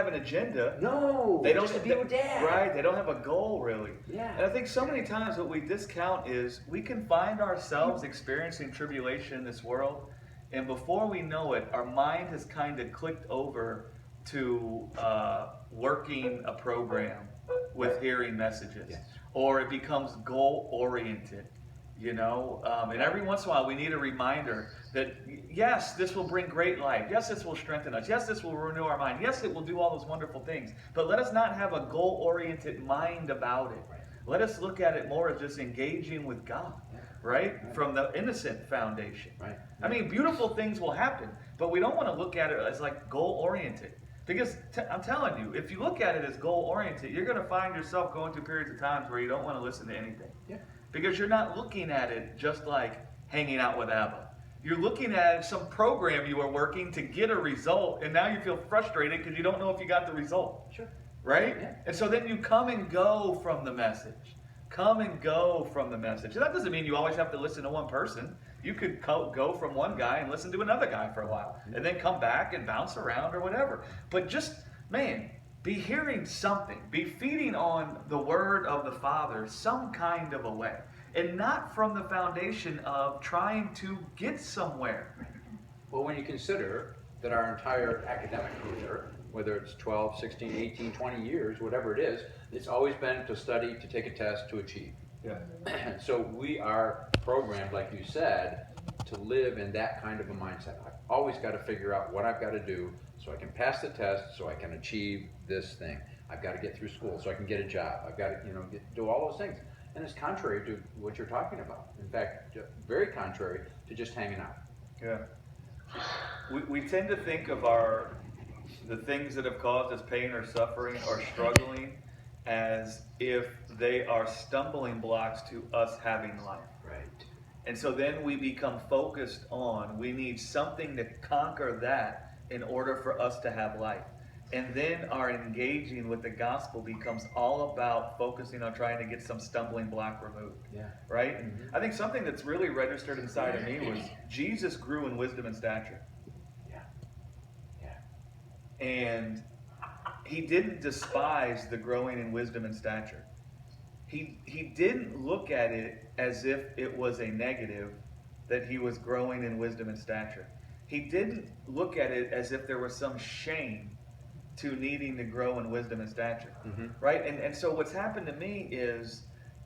have an agenda. No, They don't just to be with Dad. Right, they don't have a goal really. Yeah. And I think so many times what we discount is we can find ourselves experiencing tribulation in this world, and before we know it, our mind has kind of clicked over to working a program with hearing messages. Yes. Or it becomes goal oriented. And every once in a while we need a reminder that yes, this will bring great life. Yes, this will strengthen us. Yes, this will renew our mind. Yes, it will do all those wonderful things. But let us not have a goal-oriented mind about it. Right. Let us look at it more as just engaging with God, right? From the innocent foundation. Right. I mean, beautiful things will happen, but we don't want to look at it as like goal-oriented. Because I'm telling you, if you look at it as goal-oriented, you're going to find yourself going through periods of times where you don't want to listen to anything. Yeah. Because you're not looking at it just like hanging out with Abba. You're looking at some program you are working to get a result, and now you feel frustrated because you don't know if you got the result. Sure. Right? Yeah. And so then you come and go from the message. Come and go from the message. And that doesn't mean you always have to listen to one person. You could go from one guy and listen to another guy for a while, and then come back and bounce around or whatever. But just, man, be hearing something. Be feeding on the word of the Father some kind of a way. And not from the foundation of trying to get somewhere. Well, when you consider that our entire academic career, whether it's 12, 16, 18, 20 years, whatever it is, it's always been to study, to take a test, to achieve. Yeah. So we are programmed, like you said, to live in that kind of a mindset. I've always got to figure out what I've got to do so I can pass the test, so I can achieve this thing. I've got to get through school so I can get a job. I've got to, do all those things. And it's contrary to what you're talking about. In fact, very contrary to just hanging out. Yeah. We tend to think of the things that have caused us pain or suffering or struggling as if they are stumbling blocks to us having life. Right. And so then we become focused on, we need something to conquer that in order for us to have life. And then our engaging with the gospel becomes all about focusing on trying to get some stumbling block removed. Yeah. Right? I think something that's really registered inside of me was Jesus grew in wisdom and stature. Yeah. Yeah. And he didn't despise the growing in wisdom and stature. He didn't look at it as if it was a negative that he was growing in wisdom and stature. He didn't look at it as if there was some shame to needing to grow in wisdom and stature. Right? And so what's happened to me is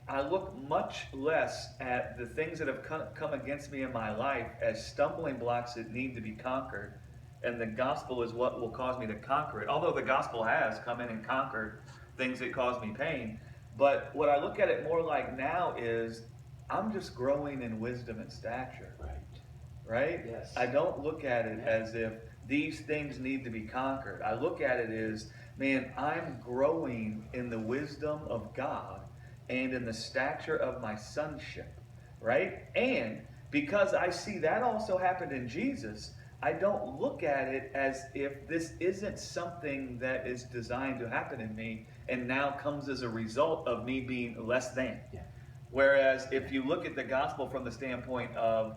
I look much less at the things that have come against me in my life as stumbling blocks that need to be conquered. And the gospel is what will cause me to conquer it. Although the gospel has come in and conquered things that cause me pain. But what I look at it more like now is I'm just growing in wisdom and stature. Right? Yes. I don't look at it as if these things need to be conquered. I look at it as, man, I'm growing in the wisdom of God and in the stature of my sonship. Right? And because I see that also happened in Jesus, I don't look at it as if this isn't something that is designed to happen in me and now comes as a result of me being less than. Yeah. Whereas if you look at the gospel from the standpoint of,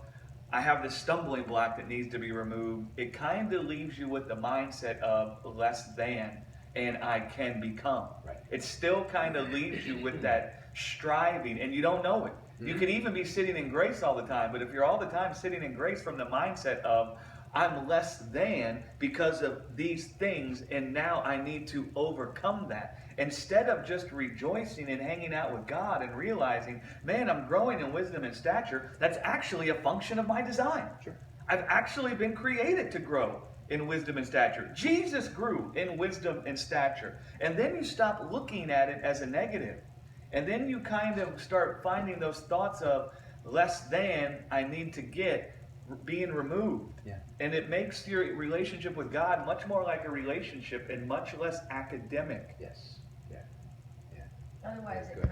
I have this stumbling block that needs to be removed, it kind of leaves you with the mindset of less than and I can become. Right. It still kind of leaves you with that striving, and you don't know it. You could even be sitting in grace all the time, but if you're all the time sitting in grace from the mindset of, I'm less than because of these things, and now I need to overcome that. Instead of just rejoicing and hanging out with God and realizing, man, I'm growing in wisdom and stature, that's actually a function of my design. Sure. I've actually been created to grow in wisdom and stature. Jesus grew in wisdom and stature. And then you stop looking at it as a negative. And then you kind of start finding those thoughts of less than I need to get being removed. Yeah. And it makes your relationship with God much more like a relationship and much less academic. Yes. Yeah. Yeah. Otherwise, That's it good.